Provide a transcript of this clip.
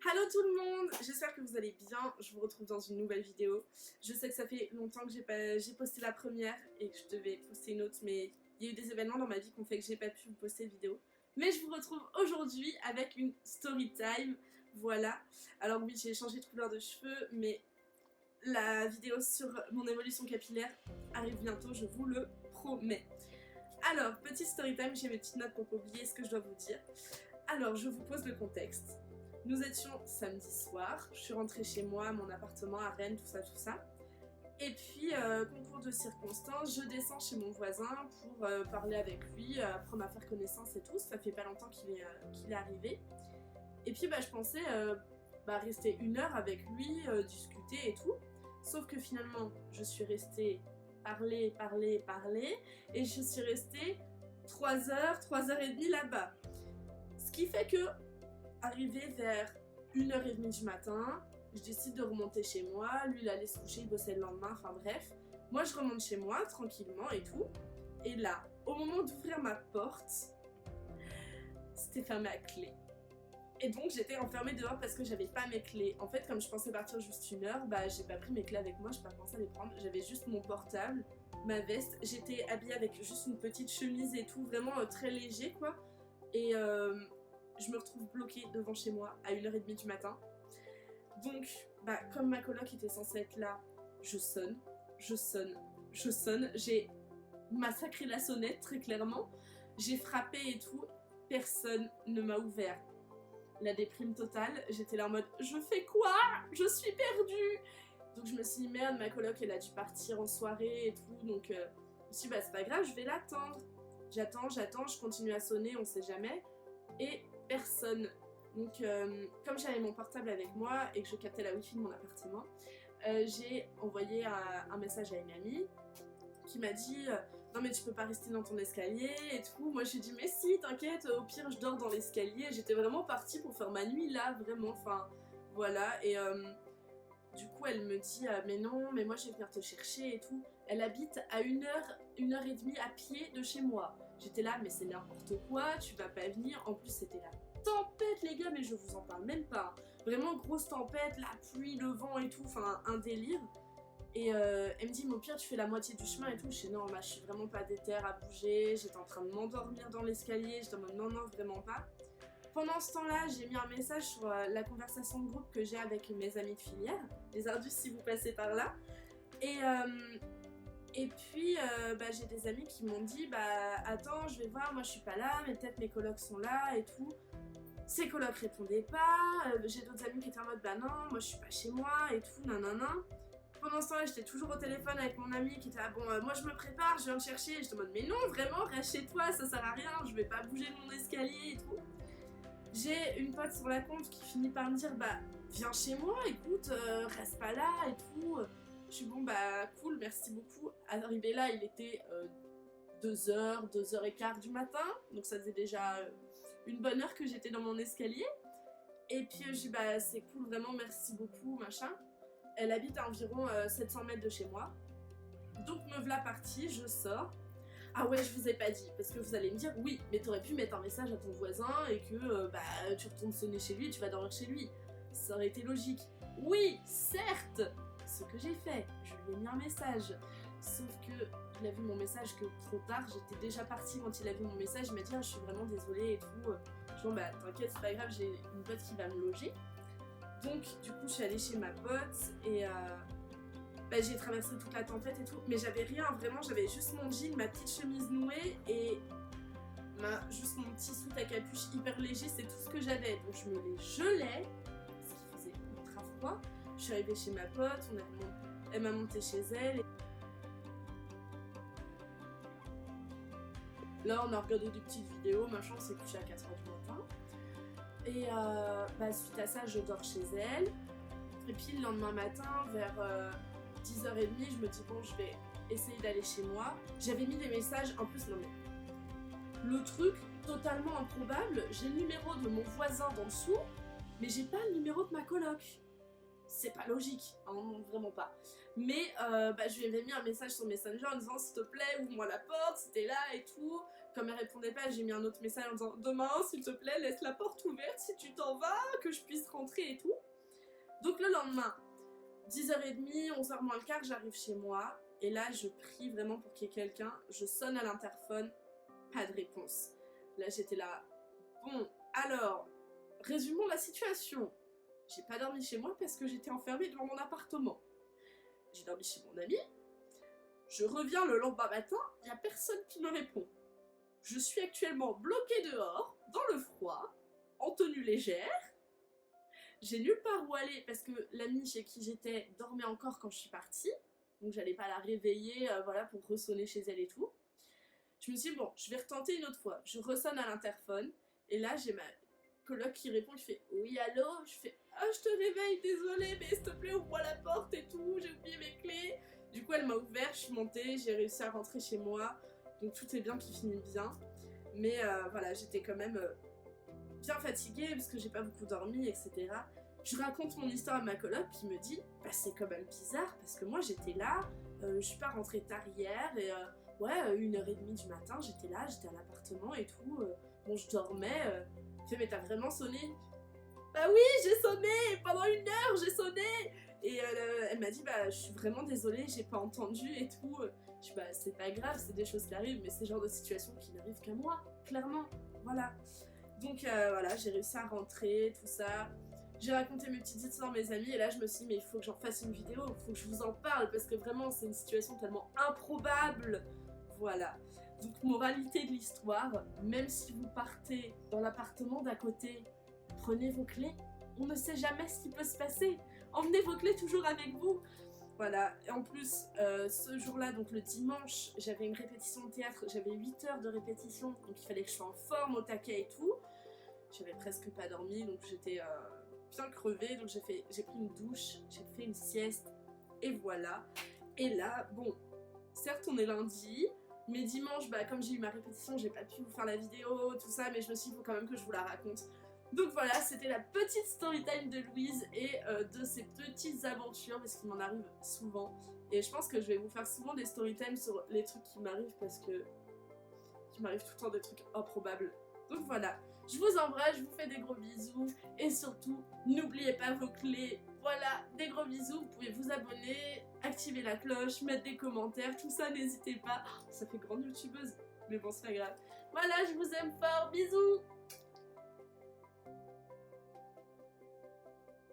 Hello tout le monde, j'espère que vous allez bien, je vous retrouve dans une nouvelle vidéo. Je sais que ça fait longtemps que j'ai posté la première et que je devais poster une autre, mais il y a eu des événements dans ma vie qui ont fait que j'ai pas pu vous poster de vidéo. Mais je vous retrouve aujourd'hui avec une story time, voilà. Alors oui, j'ai changé de couleur de cheveux, mais la vidéo sur mon évolution capillaire arrive bientôt, je vous le promets. Alors, petite story time, j'ai mes petites notes pour pas oublier ce que je dois vous dire. Alors, je vous pose le contexte. Nous étions samedi soir, je suis rentrée chez moi, mon appartement à Rennes, tout ça. Et puis, concours de circonstances, je descends chez mon voisin pour parler avec lui, apprendre à faire connaissance et tout. Ça fait pas longtemps qu'il est arrivé. Et puis, je pensais rester 1 heure avec lui, discuter et tout. Sauf que finalement, je suis restée parler, et je suis restée 3 heures, 3 heures et demie là-bas. Ce qui fait que, arrivé vers 1h30 du matin, je décide de remonter chez moi, lui il allait se coucher, il bossait le lendemain, enfin bref. Moi je remonte chez moi, tranquillement et tout. Et là, au moment d'ouvrir ma porte, c'était fermé à clé. Et donc j'étais enfermée dehors parce que j'avais pas mes clés. En fait, comme je pensais partir juste 1 heure, j'ai pas pris mes clés avec moi, j'ai pas pensé à les prendre. J'avais juste mon portable, ma veste. J'étais habillée avec juste une petite chemise et tout, vraiment très léger quoi. Et je me retrouve bloquée devant chez moi à 1h30 du matin. Donc, comme ma coloc était censée être là, je sonne. J'ai massacré la sonnette très clairement. J'ai frappé et tout. Personne ne m'a ouvert. La déprime totale. J'étais là en mode je fais quoi? Je suis perdue. Donc je me suis dit merde, ma coloc elle a dû partir en soirée et tout. Donc je me suis dit c'est pas grave, je vais l'attendre. J'attends, je continue à sonner, on sait jamais. Et personne. Donc comme j'avais mon portable avec moi et que je captais la wifi de mon appartement, j'ai envoyé un message à une amie qui m'a dit non mais tu peux pas rester dans ton escalier et tout. Moi j'ai dit mais si t'inquiète, au pire je dors dans l'escalier. J'étais vraiment partie pour faire ma nuit là, vraiment, enfin voilà. Et du coup elle me dit mais non, mais moi je vais venir te chercher et tout. Elle habite à 1 heure et demie à pied de chez moi. J'étais là mais c'est n'importe quoi, tu vas pas venir. En plus c'était la tempête les gars, mais je vous en parle même pas. Vraiment grosse tempête, la pluie, le vent et tout, enfin un délire. Et elle me dit mais au pire tu fais la moitié du chemin et tout. Je dis non je suis vraiment pas déter à bouger. J'étais en train de m'endormir dans l'escalier. J'étais en mode non vraiment pas. Pendant ce temps-là, j'ai mis un message sur la conversation de groupe que j'ai avec mes amis de filière, les Ardus si vous passez par là. Et puis j'ai des amis qui m'ont dit attends je vais voir, moi je suis pas là, mais peut-être mes colocs sont là et tout. Ces colocs répondaient pas, j'ai d'autres amis qui étaient en mode non, moi je suis pas chez moi et tout, nanana. Pendant ce temps-là, j'étais toujours au téléphone avec mon ami qui était là, bon, moi je me prépare, je viens te chercher. J'étais en mode, mais non, vraiment, reste chez toi, ça sert à rien, je vais pas bouger de mon escalier et tout. J'ai une pote sur la compte qui finit par me dire, viens chez moi, écoute, reste pas là et tout. Je suis bon, cool, merci beaucoup. Arrivé là, il était 2h, 2h15 du matin, donc ça faisait déjà une bonne heure que j'étais dans mon escalier. Et puis je dis, c'est cool, vraiment, merci beaucoup, machin. Elle habite à environ 700 mètres de chez moi. Donc me voilà partie, je sors. Ah ouais, je vous ai pas dit, parce que vous allez me dire, oui, mais t'aurais pu mettre un message à ton voisin et que tu retournes sonner chez lui et tu vas dormir chez lui. Ça aurait été logique. Oui, certes, ce que j'ai fait, je lui ai mis un message. Sauf que il a vu mon message que trop tard, j'étais déjà partie quand il a vu mon message, il m'a dit je suis vraiment désolée et tout. Je dis t'inquiète, c'est pas grave, j'ai une pote qui va me loger. Donc du coup je suis allée chez ma pote et j'ai traversé toute la tempête et tout, mais j'avais rien vraiment, j'avais juste mon jean, ma petite chemise nouée et juste mon petit soute à capuche hyper léger, c'est tout ce que j'avais. Donc je me les gelais, parce qu'il faisait ultra froid. Je suis arrivée chez ma pote, elle m'a monté chez elle. Là on a regardé des petites vidéos, machin, on s'est couché à 4h du matin. Et suite à ça, je dors chez elle. Et puis le lendemain matin, vers 10h30, je me dis bon, je vais essayer d'aller chez moi. J'avais mis des messages, en plus, non mais... Le truc totalement improbable, j'ai le numéro de mon voisin d'en dessous, mais j'ai pas le numéro de ma coloc. C'est pas logique, hein, vraiment pas. Mais je lui avais mis un message sur Messenger en disant s'il te plaît, ouvre-moi la porte, c'était là et tout. Comme elle répondait pas, j'ai mis un autre message en disant demain, s'il te plaît, laisse la porte ouverte si tu t'en vas, que je puisse rentrer et tout. Donc le lendemain, 10h30, 11h moins le quart, j'arrive chez moi. Et là, je prie vraiment pour qu'il y ait quelqu'un. Je sonne à l'interphone, pas de réponse. Là, j'étais là. Bon, alors, résumons la situation. J'ai pas dormi chez moi parce que j'étais enfermée devant mon appartement. J'ai dormi chez mon ami. Je reviens le lendemain matin, il n'y a personne qui me répond. Je suis actuellement bloquée dehors, dans le froid, en tenue légère. J'ai nulle part où aller parce que l'amie chez qui j'étais dormait encore quand je suis partie. Donc j'allais pas la réveiller voilà, pour ressonner chez elle et tout. Je me suis dit, bon, je vais retenter une autre fois. Je ressonne à l'interphone. Et là, j'ai ma coloc qui répond, qui fait « Oui, allô ?» Je fais « Ah, je te réveille, désolée, mais s'il te plaît, ouvre-moi la porte et tout, j'ai oublié mes clés. » Du coup, elle m'a ouvert, je suis montée, j'ai réussi à rentrer chez moi. Donc tout est bien qui finit bien. Mais voilà, j'étais quand même bien fatiguée parce que j'ai pas beaucoup dormi, etc. Je raconte mon histoire à ma coloc qui me dit « Bah, c'est quand même bizarre parce que moi, j'étais là, je suis pas rentrée tard hier et... ouais, 1h30 du matin, j'étais là, j'étais à l'appartement et tout. Bon, je dormais. Je fais, mais t'as vraiment sonné? Bah oui, j'ai sonné! Pendant 1 heure, j'ai sonné! Et elle m'a dit, bah, je suis vraiment désolée, j'ai pas entendu et tout. Je dis, bah, c'est pas grave, c'est des choses qui arrivent, mais c'est le genre de situation qui n'arrive qu'à moi, clairement. Voilà. Donc, voilà, j'ai réussi à rentrer, tout ça. J'ai raconté mes petites histoires à mes amis et là je me suis dit mais il faut que j'en fasse une vidéo, il faut que je vous en parle parce que vraiment c'est une situation tellement improbable. Voilà. Donc moralité de l'histoire, même si vous partez dans l'appartement d'à côté, prenez vos clés, on ne sait jamais ce qui peut se passer. Emmenez vos clés toujours avec vous. Voilà, et en plus, ce jour-là, donc le dimanche, j'avais une répétition de théâtre, j'avais 8 heures de répétition, donc il fallait que je sois en forme, au taquet et tout. J'avais presque pas dormi, donc j'étais bien crevée, donc j'ai pris une douche, j'ai fait une sieste, et voilà. Et là, bon, certes on est lundi, mais dimanche, bah, comme j'ai eu ma répétition, j'ai pas pu vous faire la vidéo, tout ça, mais je me suis dit, il faut quand même que je vous la raconte. Donc voilà, c'était la petite story time de Louise et de ses petites aventures, parce qu'il m'en arrive souvent. Et je pense que je vais vous faire souvent des story time sur les trucs qui m'arrivent, parce que il m'arrive tout le temps des trucs improbables. Donc voilà, je vous embrasse, je vous fais des gros bisous, et surtout, n'oubliez pas vos clés. Voilà, des gros bisous, vous pouvez vous abonner, activer la cloche, mettre des commentaires, tout ça, n'hésitez pas. Ça fait grande youtubeuse, mais bon, c'est pas grave. Voilà, je vous aime fort, bisous!